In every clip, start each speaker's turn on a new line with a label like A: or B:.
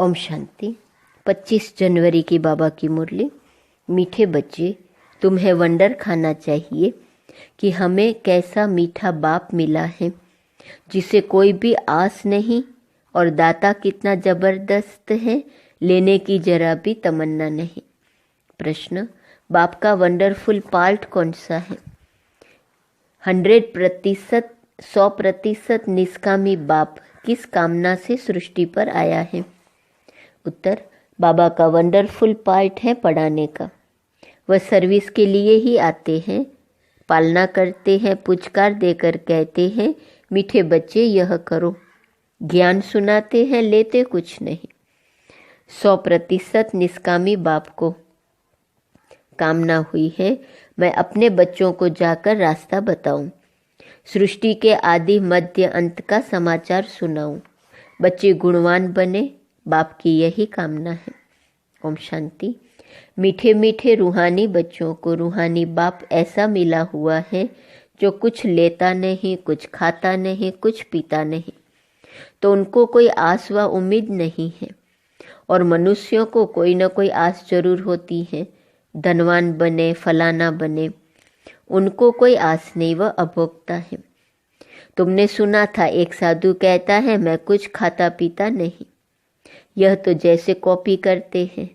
A: ओम शांति। 25 जनवरी की बाबा की मुरली। मीठे बच्चे, तुम्हें वंडर खाना चाहिए कि हमें कैसा मीठा बाप मिला है जिसे कोई भी आस नहीं, और दाता कितना ज़बरदस्त है, लेने की जरा भी तमन्ना नहीं। प्रश्न, बाप का वंडरफुल पार्ट कौन सा है? 100%, 100% निष्कामी बाप किस कामना से सृष्टि पर आया है? उत्तर, बाबा का वंडरफुल पार्ट है पढ़ाने का। वह सर्विस के लिए ही आते हैं, पालना करते हैं, पुचकार देकर कहते हैं मीठे बच्चे यह करो, ज्ञान सुनाते हैं, लेते कुछ नहीं। 100% निष्कामी बाप को कामना हुई है मैं अपने बच्चों को जाकर रास्ता बताऊं, सृष्टि के आदि मध्य अंत का समाचार सुनाऊं, बच्चे गुणवान बने, बाप की यही कामना है। ओम शांति। मीठे मीठे रूहानी बच्चों को रूहानी बाप ऐसा मिला हुआ है जो कुछ लेता नहीं, कुछ खाता नहीं, कुछ पीता नहीं, तो उनको कोई आस व उम्मीद नहीं है। और मनुष्यों को कोई न कोई आस जरूर होती है, धनवान बने, फलाना बने, उनको कोई आस नहीं, वह अभोक्ता है। तुमने सुना था एक साधु कहता है मैं कुछ खाता पीता नहीं। यह तो जैसे कॉपी करते हैं।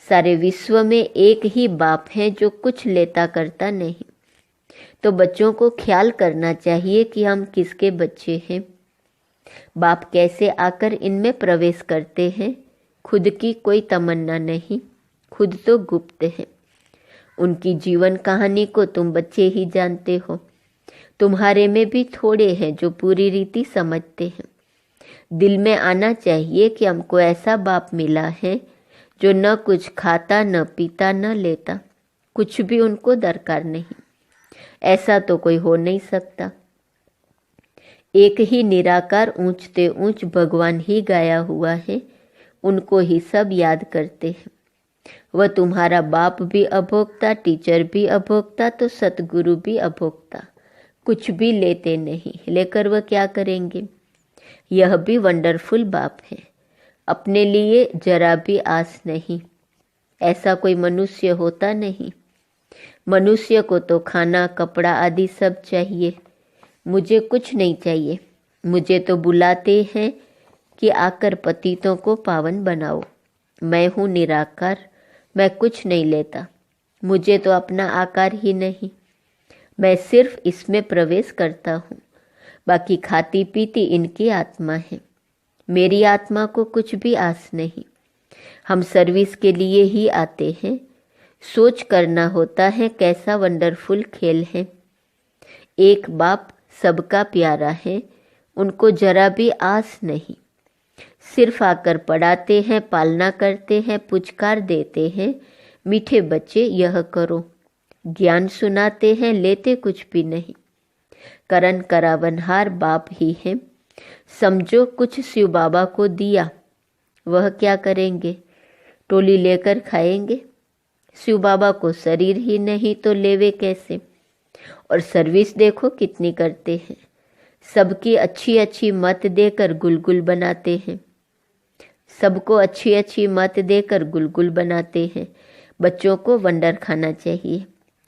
A: सारे विश्व में एक ही बाप है जो कुछ लेता करता नहीं। तो बच्चों को ख्याल करना चाहिए कि हम किसके बच्चे हैं। बाप कैसे आकर इनमें प्रवेश करते हैं। खुद की कोई तमन्ना नहीं, खुद तो गुप्त है। उनकी जीवन कहानी को तुम बच्चे ही जानते हो। तुम्हारे में भी थोड़े हैं जो पूरी रीति समझते हैं। दिल में आना चाहिए कि हमको ऐसा बाप मिला है जो न कुछ खाता, न पीता, न लेता, कुछ भी उनको दरकार नहीं। ऐसा तो कोई हो नहीं सकता। एक ही निराकार ऊंचते ऊंच भगवान ही गाया हुआ है, उनको ही सब याद करते हैं। वह तुम्हारा बाप भी अभोक्ता, टीचर भी अभोक्ता, तो सतगुरु भी अभोक्ता। कुछ भी लेते नहीं, लेकर वह क्या करेंगे? यह भी वंडरफुल बाप है। अपने लिए जरा भी आस नहीं। ऐसा कोई मनुष्य होता नहीं। मनुष्य को तो खाना, कपड़ा आदि सब चाहिए। मुझे कुछ नहीं चाहिए। मुझे तो बुलाते हैं कि आकर पतितों को पावन बनाओ। मैं हूँ निराकार, मैं कुछ नहीं लेता। मुझे तो अपना आकार ही नहीं। मैं सिर्फ इसमें प्रवेश करता हूँ। बाकी खाती पीती इनकी आत्मा है। मेरी आत्मा को कुछ भी आस नहीं। हम सर्विस के लिए ही आते हैं। सोच करना होता है कैसा वंडरफुल खेल है। एक बाप सबका प्यारा है, उनको जरा भी आस नहीं। सिर्फ आकर पढ़ाते हैं, पालना करते हैं, पुचकार देते हैं मीठे बच्चे यह करो, ज्ञान सुनाते हैं, लेते कुछ भी नहीं। करण करावनहार बाप ही है। समझो कुछ शिव बाबा को दिया, वह क्या करेंगे? टोली लेकर खाएंगे। शिव बाबा को शरीर ही नहीं तो लेवे कैसे? और सर्विस देखो कितनी करते हैं। सबकी अच्छी अच्छी मत देकर गुलगुल बनाते हैं। सबको अच्छी अच्छी मत देकर गुलगुल बनाते हैं। बच्चों को वंडर खाना चाहिए।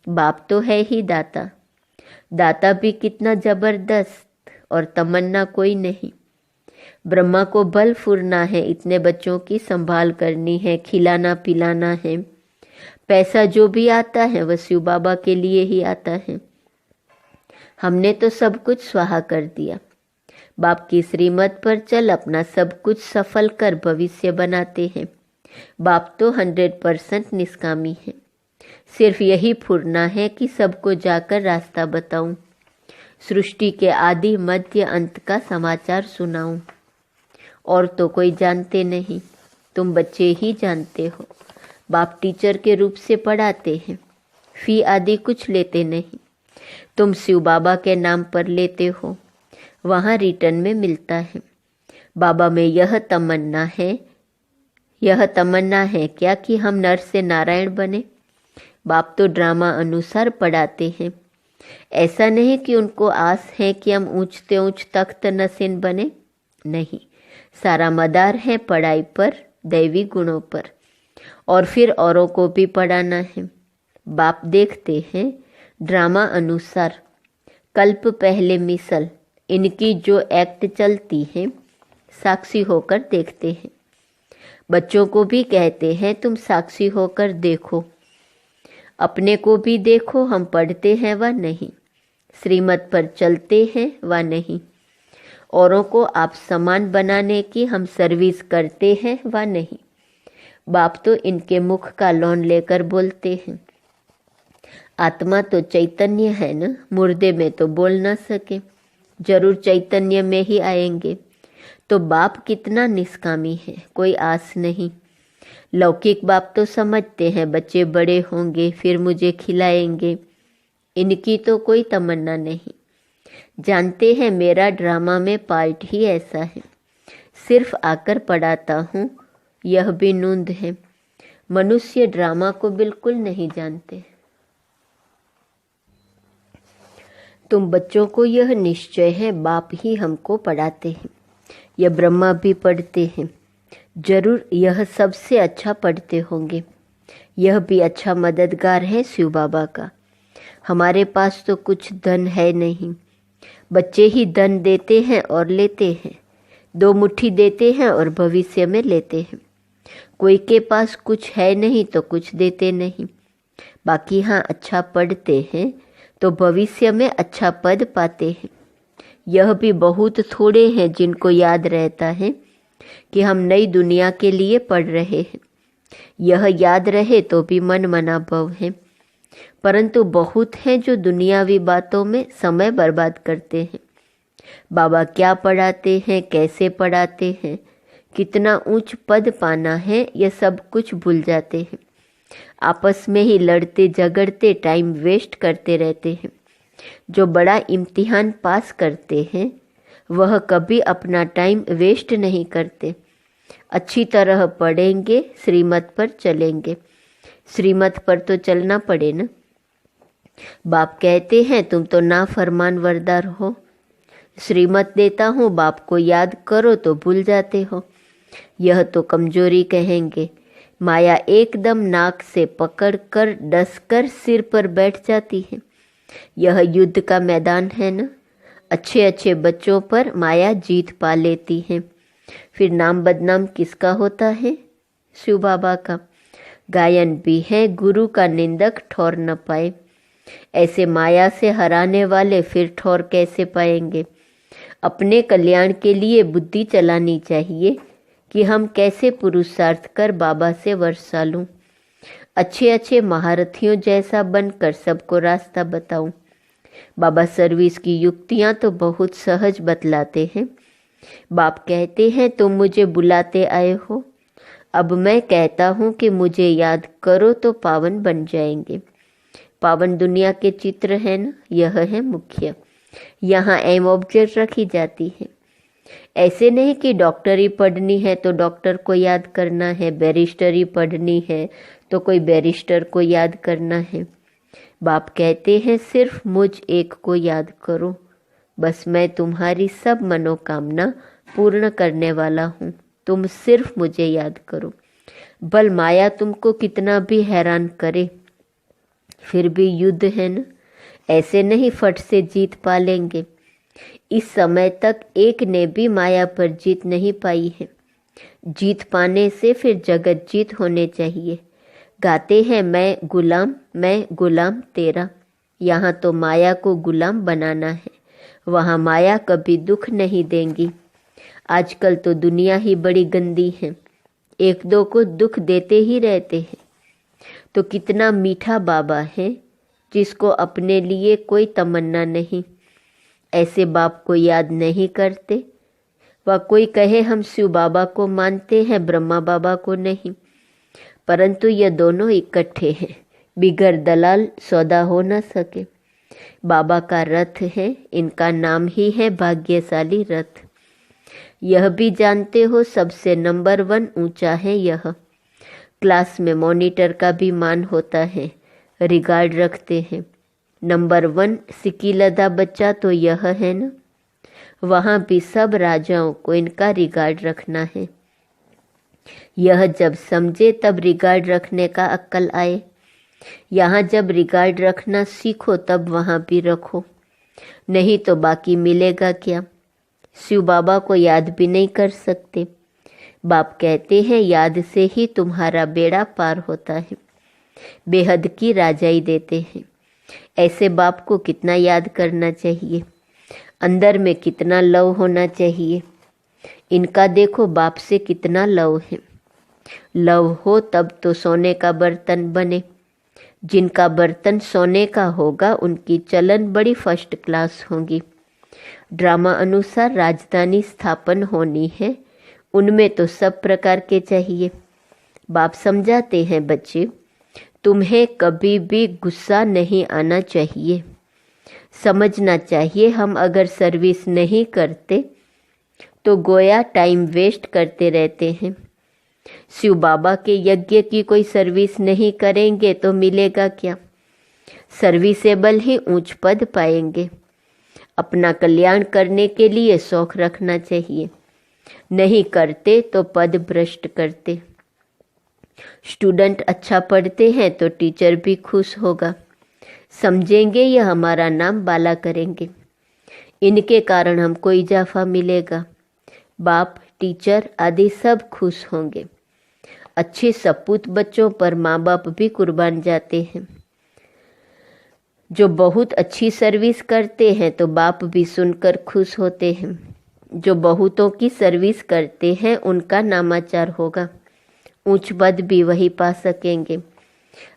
A: बाप तो है ही दाता। दाता भी कितना जबरदस्त, और तमन्ना कोई नहीं। ब्रह्मा को बल फुरना है, इतने बच्चों की संभाल करनी है, खिलाना पिलाना है। पैसा जो भी आता है वह शिव बाबा के लिए ही आता है। हमने तो सब कुछ स्वाहा कर दिया। बाप की श्रीमत पर चल, अपना सब कुछ सफल कर भविष्य बनाते हैं। बाप तो 100% निष्कामी है। सिर्फ यही फुरना है कि सबको जाकर रास्ता बताऊं, सृष्टि के आदि मध्य अंत का समाचार सुनाऊं। और तो कोई जानते नहीं, तुम बच्चे ही जानते हो। बाप टीचर के रूप से पढ़ाते हैं, फी आदि कुछ लेते नहीं। तुम शिव बाबा के नाम पर लेते हो, वहाँ रिटर्न में मिलता है। बाबा में यह तमन्ना है क्या कि हम नर से नारायण बने? बाप तो ड्रामा अनुसार पढ़ाते हैं। ऐसा नहीं कि उनको आस है कि हम ऊंचते ऊंच तख्त नसीन बने। नहीं, सारा मदार है पढ़ाई पर, दैवी गुणों पर, और फिर औरों को भी पढ़ाना है। बाप देखते हैं ड्रामा अनुसार, कल्प पहले मिसल, इनकी जो एक्ट चलती है साक्षी होकर देखते हैं। बच्चों को भी कहते हैं तुम साक्षी होकर देखो, अपने को भी देखो हम पढ़ते हैं व नहीं, श्रीमत पर चलते हैं व नहीं, औरों को आप समान बनाने की हम सर्विस करते हैं व नहीं। बाप तो इनके मुख का लौन लेकर बोलते हैं। आत्मा तो चैतन्य है न, मुर्दे में तो बोल ना सके, जरूर चैतन्य में ही आएंगे। तो बाप कितना निष्कामी है, कोई आस नहीं। लौकिक बाप तो समझते हैं बच्चे बड़े होंगे फिर मुझे खिलाएंगे, इनकी तो कोई तमन्ना नहीं। जानते हैं मेरा ड्रामा में पार्ट ही ऐसा है, सिर्फ आकर पढ़ाता हूँ, यह भी नूंद है। मनुष्य ड्रामा को बिल्कुल नहीं जानते। तुम बच्चों को यह निश्चय है बाप ही हमको पढ़ाते हैं, यह ब्रह्मा भी पढ़ते हैं, जरूर यह सबसे अच्छा पढ़ते होंगे। यह भी अच्छा मददगार है शिव बाबा का। हमारे पास तो कुछ धन है नहीं, बच्चे ही धन देते हैं और लेते हैं, दो मुट्ठी देते हैं और भविष्य में लेते हैं। कोई के पास कुछ है नहीं तो कुछ देते नहीं। बाकी हाँ अच्छा पढ़ते हैं तो भविष्य में अच्छा पद पाते हैं। यह भी बहुत थोड़े हैं जिनको याद रहता है कि हम नई दुनिया के लिए पढ़ रहे हैं। यह याद रहे तो भी मन मना भव है, परंतु बहुत हैं जो दुनियावी बातों में समय बर्बाद करते हैं। बाबा क्या पढ़ाते हैं, कैसे पढ़ाते हैं, कितना ऊंच पद पाना है, यह सब कुछ भूल जाते हैं। आपस में ही लड़ते झगड़ते टाइम वेस्ट करते रहते हैं। जो बड़ा इम्तिहान पास करते हैं वह कभी अपना टाइम वेस्ट नहीं करते। अच्छी तरह पढ़ेंगे, श्रीमत पर चलेंगे। श्रीमत पर तो चलना पड़े ना। बाप कहते हैं तुम तो ना फरमान वरदार हो, श्रीमत देता हूँ बाप को याद करो तो भूल जाते हो। यह तो कमजोरी कहेंगे। माया एकदम नाक से पकड़कर डसकर सिर पर बैठ जाती है। यह युद्ध का मैदान है ना। अच्छे अच्छे बच्चों पर माया जीत पा लेती है। फिर नाम बदनाम किसका होता है? शिव बाबा का। गायन भी है, गुरु का निंदक ठौर न पाए। ऐसे माया से हराने वाले फिर ठौर कैसे पाएंगे? अपने कल्याण के लिए बुद्धि चलानी चाहिए कि हम कैसे पुरुषार्थ कर बाबा से वर्षा लूं। अच्छे अच्छे महारथियों जैसा बनकर सबको रास्ता बताऊं। बाबा सर्विस की युक्तियां तो बहुत सहज बतलाते हैं। बाप कहते हैं तुम मुझे बुलाते आए हो, अब मैं कहता हूँ कि मुझे याद करो तो पावन बन जाएंगे। पावन दुनिया के चित्र है ना, यह है मुख्य। यहाँ एम ऑब्जेक्ट रखी जाती है। ऐसे नहीं कि डॉक्टरी पढ़नी है तो डॉक्टर को याद करना है, बैरिस्टरी पढ़नी है तो कोई बैरिस्टर को याद करना है। बाप कहते हैं सिर्फ मुझ एक को याद करो, बस मैं तुम्हारी सब मनोकामना पूर्ण करने वाला हूँ। तुम सिर्फ मुझे याद करो। बल माया तुमको कितना भी हैरान करे, फिर भी युद्ध है ना। ऐसे नहीं फट से जीत पा लेंगे। इस समय तक एक ने भी माया पर जीत नहीं पाई है। जीत पाने से फिर जगत जीत होने चाहिए। गाते हैं मैं गुलाम तेरा। यहाँ तो माया को गुलाम बनाना है, वहाँ माया कभी दुख नहीं देंगी। आजकल तो दुनिया ही बड़ी गंदी है, एक दो को दुख देते ही रहते हैं। तो कितना मीठा बाबा है जिसको अपने लिए कोई तमन्ना नहीं। ऐसे बाप को याद नहीं करते। वह कोई कहे हम शिव बाबा को मानते हैं, ब्रह्मा बाबा को नहीं, परंतु ये दोनों इकट्ठे हैं। बिगर दलाल सौदा हो न सके। बाबा का रथ है, इनका नाम ही है भाग्यशाली रथ। यह भी जानते हो सबसे नंबर 1 ऊंचा है यह। क्लास में मॉनिटर का भी मान होता है, रिगार्ड रखते हैं। नंबर 1 सिकीलदा बच्चा तो यह है ना। वहाँ भी सब राजाओं को इनका रिगार्ड रखना है। यह जब समझे तब रिगार्ड रखने का अक्ल आए। यहाँ जब रिगार्ड रखना सीखो तब वहाँ भी रखो, नहीं तो बाकी मिलेगा क्या। शिव बाबा को याद भी नहीं कर सकते। बाप कहते हैं याद से ही तुम्हारा बेड़ा पार होता है, बेहद की राजाई देते हैं। ऐसे बाप को कितना याद करना चाहिए, अंदर में कितना लव होना चाहिए। इनका देखो बाप से कितना लव है। लव हो तब तो सोने का बर्तन बने। जिनका बर्तन सोने का होगा उनकी चलन बड़ी फर्स्ट क्लास होगी। ड्रामा अनुसार राजधानी स्थापन होनी है, उनमें तो सब प्रकार के चाहिए। बाप समझाते हैं बच्चे, तुम्हें कभी भी गुस्सा नहीं आना चाहिए। समझना चाहिए हम अगर सर्विस नहीं करते तो गोया टाइम वेस्ट करते रहते हैं। शिव बाबा के यज्ञ की कोई सर्विस नहीं करेंगे तो मिलेगा क्या। सर्विसेबल ही ऊंच पद पाएंगे। अपना कल्याण करने के लिए शौक रखना चाहिए, नहीं करते तो पद भ्रष्ट करते। स्टूडेंट अच्छा पढ़ते हैं तो टीचर भी खुश होगा, समझेंगे यह हमारा नाम बाला करेंगे, इनके कारण हमको इजाफा मिलेगा। बाप टीचर आदि सब खुश होंगे। अच्छे सपूत बच्चों पर माँ बाप भी कुर्बान जाते हैं। जो बहुत अच्छी सर्विस करते हैं तो बाप भी सुनकर खुश होते हैं। जो बहुतों की सर्विस करते हैं उनका नामाचार होगा, ऊंच पद भी वही पा सकेंगे।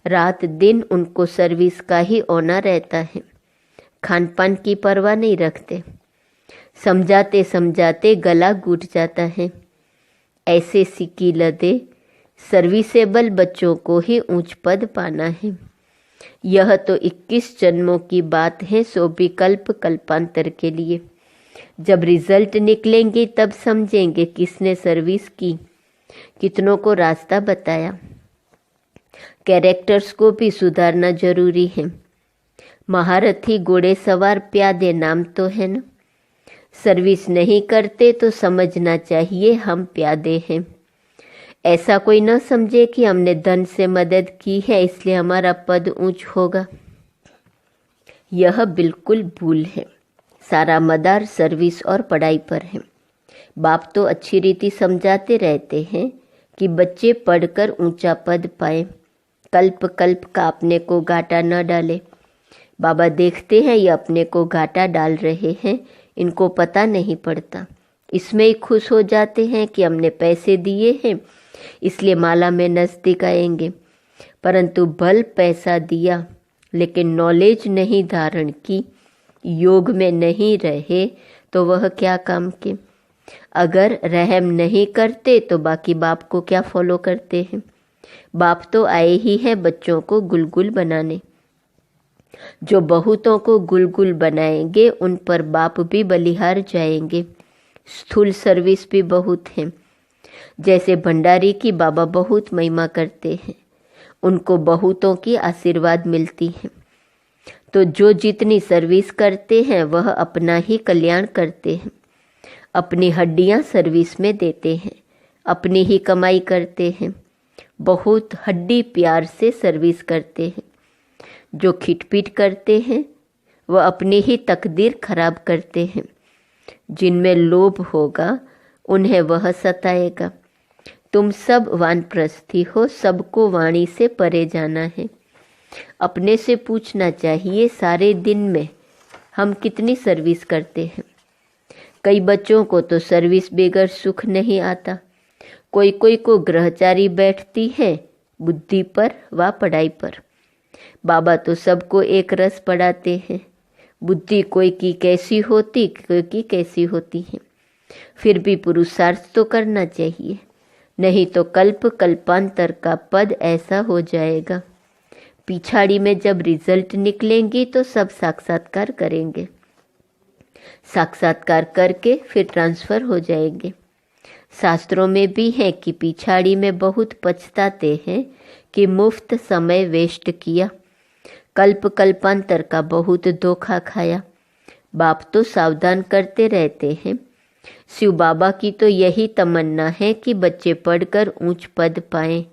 A: रात दिन उनको सर्विस का ही होना रहता है, खान पान की परवाह नहीं रखते। समझाते समझाते गला घुट जाता है। ऐसे सिक्की लदे सर्विसेबल बच्चों को ही ऊंच पद पाना है। यह तो 21 जन्मों की बात है, सो भी कल्पांतर के लिए। जब रिजल्ट निकलेंगे तब समझेंगे किसने सर्विस की, कितनों को रास्ता बताया। कैरेक्टर्स को भी सुधारना जरूरी है। महारथी घोड़े सवार प्यादे नाम तो है ना। सर्विस नहीं करते तो समझना चाहिए हम प्यादे हैं। ऐसा कोई न समझे कि हमने धन से मदद की है इसलिए हमारा पद ऊंच होगा। यह बिल्कुल भूल है। सारा मदार सर्विस और पढ़ाई पर है। बाप तो अच्छी रीति समझाते रहते हैं कि बच्चे पढ़कर ऊंचा पद पाए, कल्प कल्प का अपने को घाटा न डाले। बाबा देखते हैं ये अपने को घाटा डाल रहे हैं, इनको पता नहीं पड़ता। इसमें ही खुश हो जाते हैं कि हमने पैसे दिए हैं इसलिए माला में नजदीक आएंगे। परंतु भल पैसा दिया लेकिन नॉलेज नहीं धारण की, योग में नहीं रहे तो वह क्या काम के। अगर रहम नहीं करते तो बाकी बाप को क्या फॉलो करते हैं। बाप तो आए ही हैं बच्चों को गुलगुल बनाने। जो बहुतों को गुलगुल बनाएंगे उन पर बाप भी बलिहार जाएंगे। स्थूल सर्विस भी बहुत है। जैसे भंडारी की बाबा बहुत महिमा करते हैं, उनको बहुतों की आशीर्वाद मिलती है। तो जो जितनी सर्विस करते हैं वह अपना ही कल्याण करते हैं। अपनी हड्डियां सर्विस में देते हैं, अपनी ही कमाई करते हैं। बहुत हड्डी प्यार से सर्विस करते हैं। जो खिटपीट करते हैं वह अपनी ही तकदीर खराब करते हैं। जिनमें लोभ होगा उन्हें वह सताएगा। तुम सब वानप्रस्थी हो, सबको वाणी से परे जाना है। अपने से पूछना चाहिए सारे दिन में हम कितनी सर्विस करते हैं। कई बच्चों को तो सर्विस बगैर सुख नहीं आता। कोई कोई को ग्रहचारी बैठती है बुद्धि पर व पढ़ाई पर। बाबा तो सबको एक रस पढ़ाते हैं। बुद्धि कोई की कैसी होती, कोई की कैसी होती है। फिर भी पुरुषार्थ तो करना चाहिए, नहीं तो कल्पांतर का पद ऐसा हो जाएगा। पिछाड़ी में जब रिजल्ट निकलेंगी तो सब साक्षात्कार करेंगे। साक्षात्कार करके फिर ट्रांसफर हो जाएंगे। शास्त्रों में भी है कि पिछाड़ी में बहुत पछताते हैं कि मुफ्त समय वेस्ट किया, कल्पांतर का बहुत धोखा खाया। बाप तो सावधान करते रहते हैं शिव बाबा की तो यही तमन्ना है कि बच्चे पढ़कर ऊंच पद पाएं,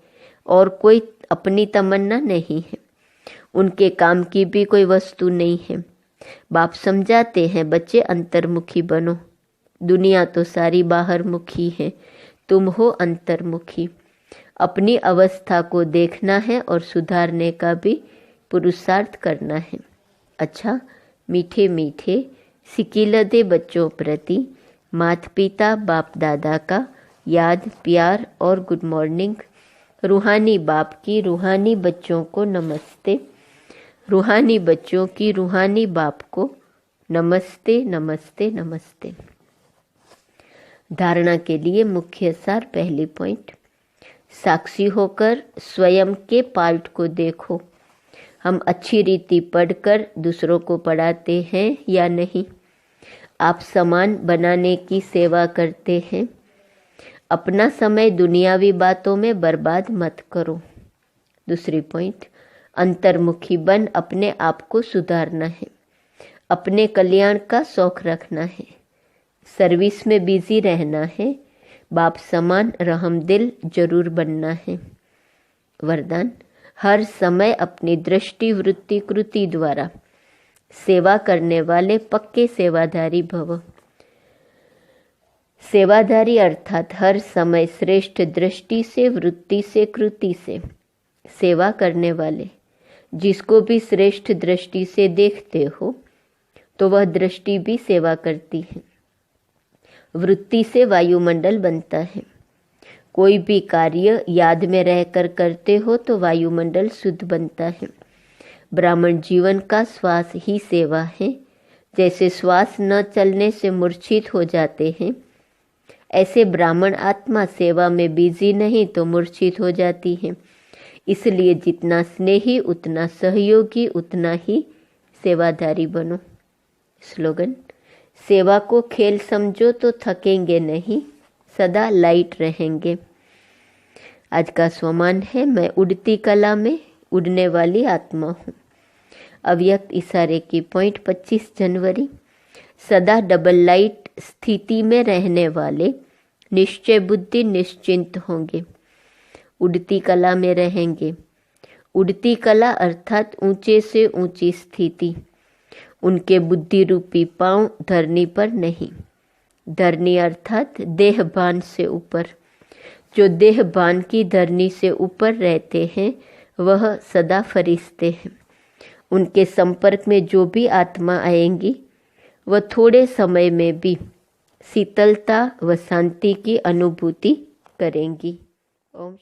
A: और कोई अपनी तमन्ना नहीं है। उनके काम की भी कोई वस्तु नहीं है। बाप समझाते हैं, बच्चे अंतर्मुखी बनो। दुनिया तो सारी बाहरमुखी है, तुम हो अंतर्मुखी। अपनी अवस्था को देखना है और सुधारने का भी पुरुषार्थ करना है। अच्छा, मीठे मीठे सिकिलदे बच्चों प्रति माता पिता बाप दादा का याद, प्यार और गुड मॉर्निंग। रूहानी बाप की रूहानी बच्चों को नमस्ते। रूहानी बच्चों की रूहानी बाप को नमस्ते नमस्ते नमस्ते। धारणा के लिए मुख्य सार। पहली पॉइंट, साक्षी होकर स्वयं के पार्ट को देखो। हम अच्छी रीति पढ़कर दूसरों को पढ़ाते हैं या नहीं? आप समान बनाने की सेवा करते हैं? अपना समय दुनियावी बातों में बर्बाद मत करो। दूसरी पॉइंट, अंतर्मुखी बन अपने आप को सुधारना है। अपने कल्याण का शौक रखना है। सर्विस में बिजी रहना है। बाप समान रहमदिल जरूर बनना है। वरदान, हर समय अपनी दृष्टि वृत्ति कृति द्वारा सेवा करने वाले पक्के सेवाधारी भव। सेवाधारी अर्थात हर समय श्रेष्ठ दृष्टि से, वृत्ति से, कृति से सेवा करने वाले। जिसको भी श्रेष्ठ दृष्टि से देखते हो तो वह दृष्टि भी सेवा करती है। वृत्ति से वायुमंडल बनता है। कोई भी कार्य याद में रहकर करते हो तो वायुमंडल शुद्ध बनता है। ब्राह्मण जीवन का श्वास ही सेवा है। जैसे श्वास न चलने से मूर्छित हो जाते हैं, ऐसे ब्राह्मण आत्मा सेवा में बिजी नहीं तो मूर्छित हो जाती है। इसलिए जितना स्नेही उतना सहयोगी, उतना ही सेवाधारी बनो। स्लोगन, सेवा को खेल समझो तो थकेंगे नहीं, सदा लाइट रहेंगे। आज का स्वमान है, मैं उड़ती कला में उड़ने वाली आत्मा हूँ। अव्यक्त इशारे की पॉइंट 25 जनवरी। सदा डबल लाइट स्थिति में रहने वाले निश्चय बुद्धि निश्चिंत होंगे। उड़ती कला में रहेंगे। उड़ती कला अर्थात ऊंचे से ऊंची स्थिति। उनके बुद्धि रूपी पांव धरनी पर नहीं। धरनी अर्थात देहभान से ऊपर। जो देहभान की धरनी से ऊपर रहते हैं वह सदा फरिश्ते हैं। उनके संपर्क में जो भी आत्मा आएंगी वह थोड़े समय में भी शीतलता व शांति की अनुभूति करेंगी। ओम।